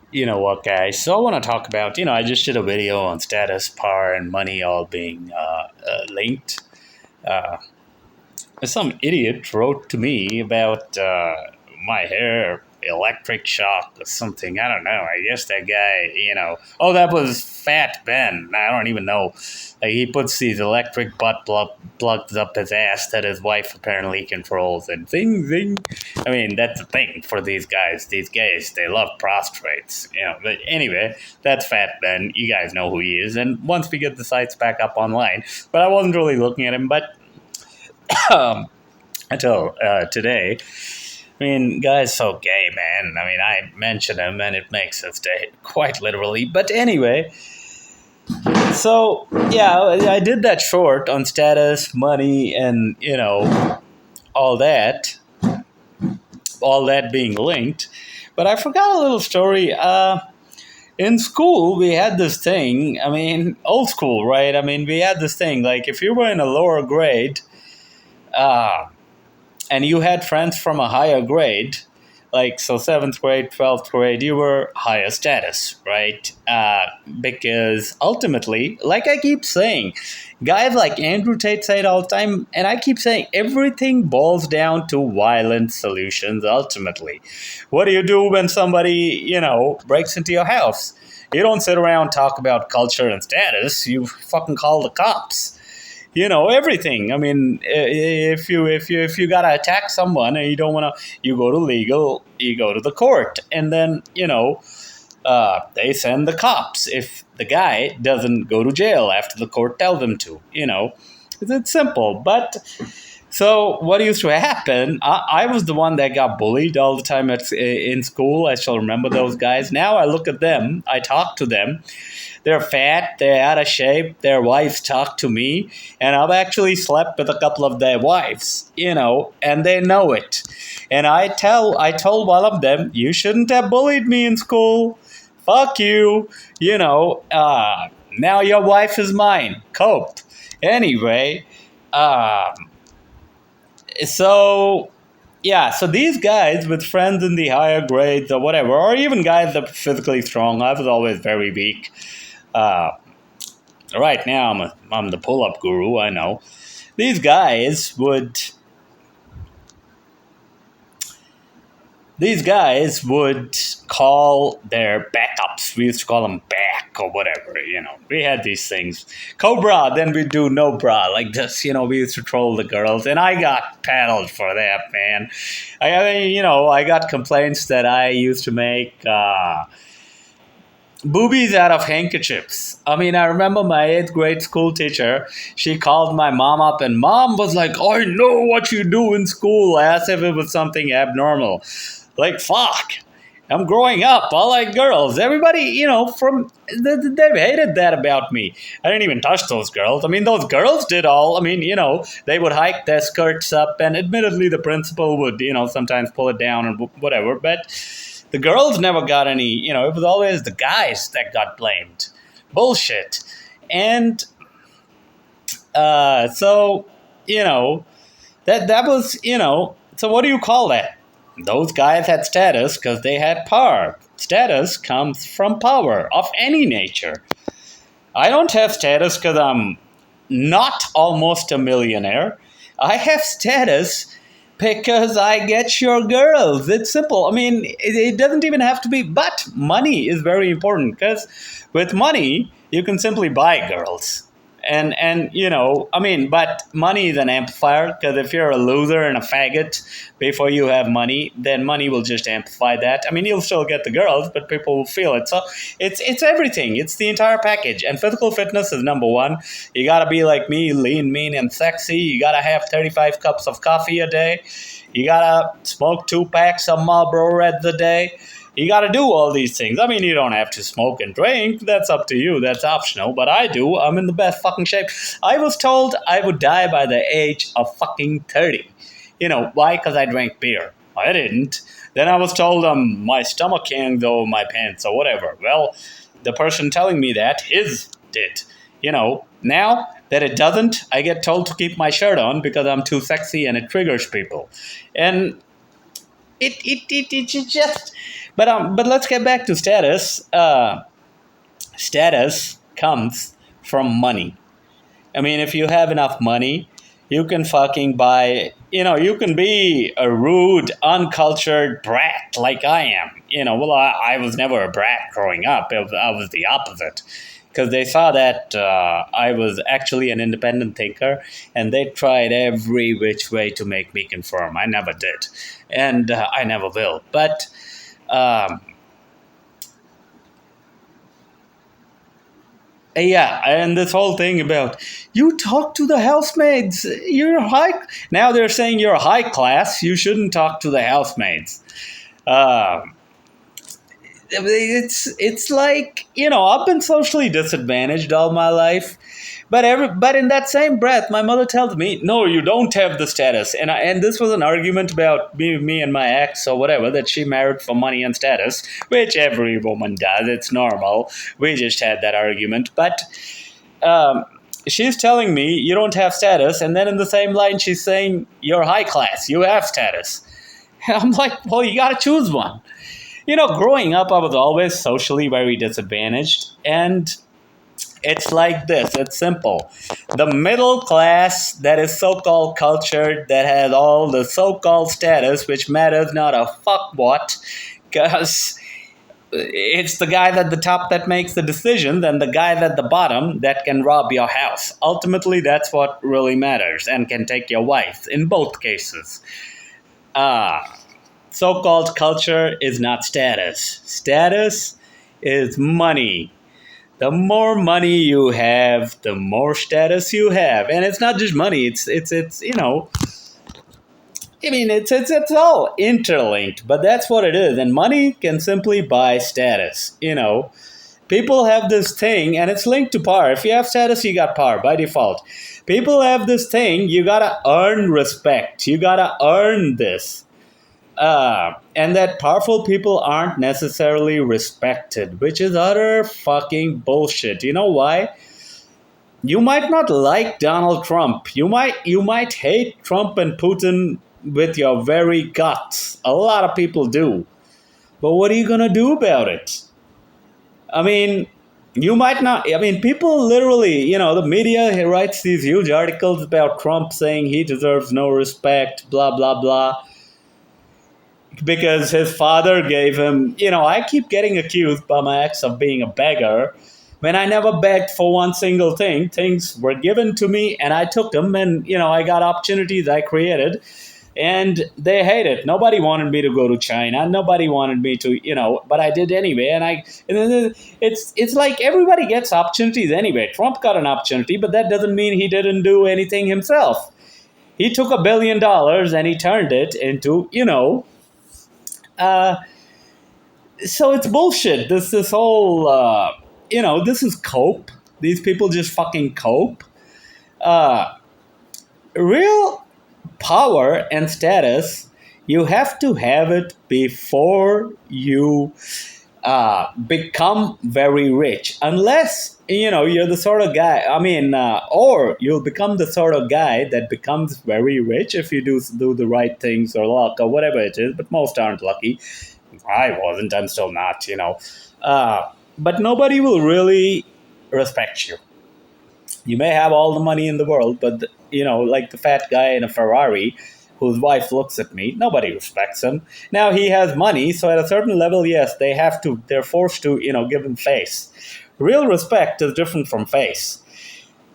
You know what, guys? So I want to talk about, I just did a video on status, power, and money all being linked. Uh, some idiot wrote to me about my hair, electric shock, or something. I don't know. I guess that guy, oh, that was Fat Ben. I don't even know. Like, he puts these electric plugs up his ass that his wife apparently controls, and zing, zing. I mean, that's the thing for these guys. These gays, they love prostrates. But anyway, that's Fat Ben. You guys know who he is. And once we get the sites back up online, but I wasn't really looking at him, but um, until today. I mean, guy's so gay, man. I mean, I mention him and it makes his day, quite literally. But anyway, so yeah, I did that short on status, money, and all that, all that being linked. But I forgot a little story. In school, we had this thing. I mean, old school, right? I mean, we had this thing like if you were in a lower grade, uh, and you had friends from a higher grade, like so seventh grade, 12th grade, you were higher status, right? Because ultimately, like I keep saying, guys like Andrew Tate say it all the time, and I keep saying everything boils down to violent solutions ultimately. What do you do when somebody, breaks into your house? You don't sit around and talk about culture and status. You fucking call the cops. Everything. I mean, if you gotta attack someone and you don't want to, you go to legal, you go to the court, and then they send the cops if the guy doesn't go to jail after the court tells them to. It's simple. But so what used to happen? I was the one that got bullied all the time in school. I still remember those guys. Now I look at them, I talk to them. They're fat, they're out of shape, their wives talk to me, and I've actually slept with a couple of their wives, and they know it. And I told one of them, you shouldn't have bullied me in school. Fuck you. Now your wife is mine. Cope. Anyway, um, so yeah, so these guys with friends in the higher grades or whatever, or even guys that are physically strong, I was always very weak. Uh, right now, I'm the pull up guru. I know these guys would call their backups. We used to call them back or whatever. We had these things. Cobra, then we do no bra like this. We used to troll the girls, and I got paddled for that, man. I got complaints that I used to make. Boobies out of handkerchiefs. I mean, I remember my eighth grade school teacher. She called my mom up, and mom was like, I know what you do in school, as if it was something abnormal. Like, fuck. I'm growing up. I like girls. Everybody, they've hated that about me. I didn't even touch those girls. I mean, those girls did all. I mean, they would hike their skirts up, and admittedly, the principal would, sometimes pull it down and whatever. But the girls never got any, it was always the guys that got blamed. Bullshit. And so, that was, so what do you call that? Those guys had status because they had power. Status comes from power of any nature. I don't have status because I'm not almost a millionaire. I have status because I get your girls. It's simple. I mean, it doesn't even have to be, but money is very important because with money, you can simply buy girls. And I mean, but money is an amplifier because if you're a loser and a faggot before you have money, then money will just amplify that. I mean, you'll still get the girls, but people will feel it. So it's everything. It's the entire package. And physical fitness is number one. You gotta be like me, lean, mean, and sexy. You gotta have 35 cups of coffee a day. You gotta smoke 2 packs of Marlboro Reds a day. You got to do all these things. I mean, you don't have to smoke and drink. That's up to you. That's optional. But I do. I'm in the best fucking shape. I was told I would die by the age of fucking 30. Why? Because I drank beer. I didn't. Then I was told my stomach can't go in my pants or whatever. Well, the person telling me that, his did. Now that it doesn't, I get told to keep my shirt on because I'm too sexy and it triggers people. And it just But let's get back to status. Status comes from money. I mean, if you have enough money, you can fucking buy, you can be a rude, uncultured brat like I am. Well, I was never a brat growing up. I was the opposite. Because they saw that I was actually an independent thinker, and they tried every which way to make me conform. I never did. And I never will. But um, yeah, and this whole thing about you talk to the housemaids. You're high. Now they're saying you're high class. You shouldn't talk to the housemaids. Uh, it's like I've been socially disadvantaged all my life, but in that same breath, my mother tells me, "No, you don't have the status." And this was an argument about me and my ex or whatever, that she married for money and status, which every woman does. It's normal. We just had that argument, but um, she's telling me you don't have status, and then in the same line, she's saying you're high class, you have status. I'm like, well, you got to choose one. Growing up, I was always socially very disadvantaged, and it's like this. It's simple. The middle class that is so-called cultured, that has all the so-called status, which matters not a fuck what, because it's the guy at the top that makes the decisions and the guy at the bottom that can rob your house. Ultimately, that's what really matters, and can take your wife in both cases. Ah. So-called culture is not status. Status is money. The more money you have, the more status you have. And it's not just money. It's I mean, it's all interlinked, but that's what it is. And money can simply buy status. People have this thing, and it's linked to power. If you have status, you got power by default. People have this thing. You gotta earn respect. You gotta earn this. And that powerful people aren't necessarily respected, which is utter fucking bullshit. You know why? You might not like Donald Trump. You might hate Trump and Putin with your very guts. A lot of people do. But what are you gonna do about it? I mean, you might not. I mean, people literally, the media writes these huge articles about Trump saying he deserves no respect, blah, blah, blah, because his father gave him, I keep getting accused by my ex of being a beggar when I never begged for one single thing. Things were given to me and I took them, and, I got opportunities I created, and they hate it. Nobody wanted me to go to China. Nobody wanted me to, but I did anyway. And then it's like everybody gets opportunities anyway. Trump got an opportunity, but that doesn't mean he didn't do anything himself. He took $1 billion and he turned it into, uh, so it's bullshit. This whole, this is cope. These people just fucking cope. Uh, Real power and status, you have to have it before you become very rich. Unless, you're the sort of guy, or you'll become the sort of guy that becomes very rich if you do the right things or luck or whatever it is, but most aren't lucky. I wasn't, I'm still not, but nobody will really respect you. You may have all the money in the world, but like the fat guy in a Ferrari whose wife looks at me, nobody respects him. Now he has money, so at a certain level, yes, they're forced to, give him face. Real respect is different from face.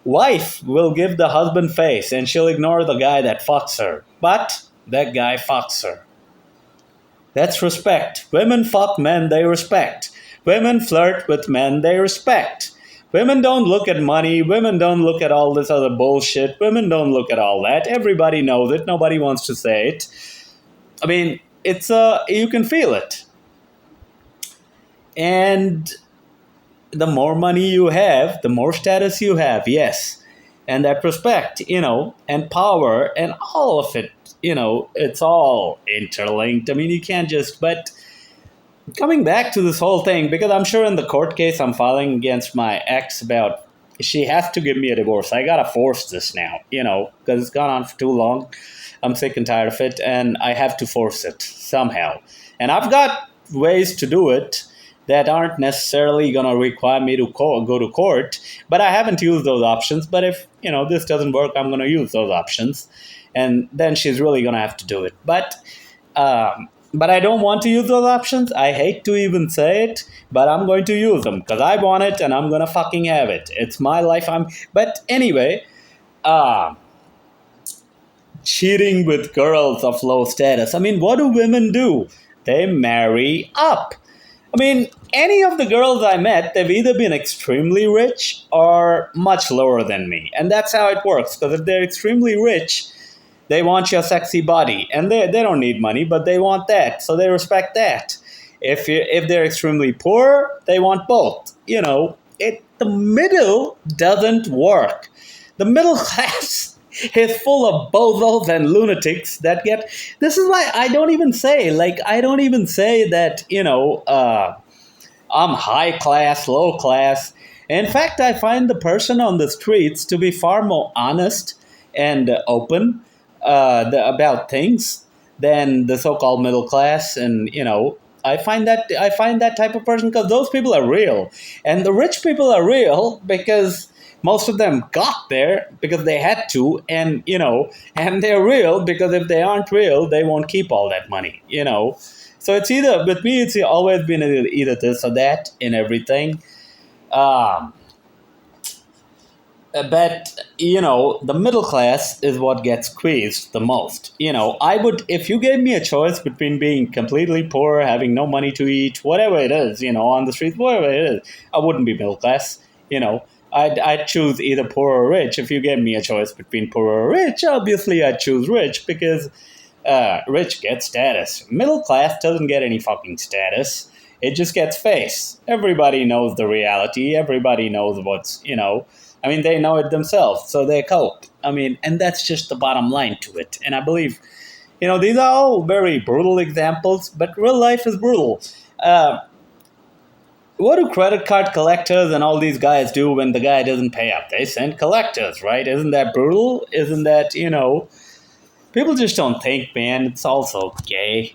Wife will give the husband face and she'll ignore the guy that fucks her. But that guy fucks her. That's respect. Women fuck men they respect. Women flirt with men they respect. Women don't look at money. Women don't look at all this other bullshit. Women don't look at all that. Everybody knows it. Nobody wants to say it. I mean, you can feel it. And the more money you have, the more status you have, yes. And that respect, and power and all of it, it's all interlinked. I mean, you can't just, but coming back to this whole thing, because I'm sure in the court case I'm filing against my ex about, she has to give me a divorce. I gotta force this now, because it's gone on for too long. I'm sick and tired of it, and I have to force it somehow. And I've got ways to do it that aren't necessarily going to require me to go to court, but I haven't used those options. But if, this doesn't work, I'm going to use those options. And then she's really going to have to do it. But I don't want to use those options. I hate to even say it, but I'm going to use them because I want it and I'm going to fucking have it. It's my life. But anyway, cheating with girls of low status. I mean, what do women do? They marry up. I mean, any of the girls I met, they've either been extremely rich or much lower than me. And that's how it works. Because if they're extremely rich, they want your sexy body. And they don't need money, but they want that. So they respect that. If they're extremely poor, they want both. The middle doesn't work. The middle class is full of bozos and lunatics that get. This is why I don't even say that, I'm high class, low class. In fact, I find the person on the streets to be far more honest and open about things than the so-called middle class. And, I find that type of person because those people are real. And the rich people are real because most of them got there because they had to, and they're real because if they aren't real, they won't keep all that money, So it's with me, it's always been either this or that in everything. But the middle class is what gets squeezed the most. If you gave me a choice between being completely poor, having no money to eat, whatever it is, on the streets, whatever it is, I wouldn't be middle class. I'd choose either poor or rich. If you gave me a choice between poor or rich, obviously I'd choose rich because rich gets status. Middle class doesn't get any fucking status. It just gets face. Everybody knows the reality. Everybody knows they know it themselves, so they cope. And that's just the bottom line to it. And I believe, these are all very brutal examples, but real life is brutal. What do credit card collectors and all these guys do when the guy doesn't pay up? They send collectors, right? Isn't that brutal? Isn't that, people just don't think, man. It's also gay.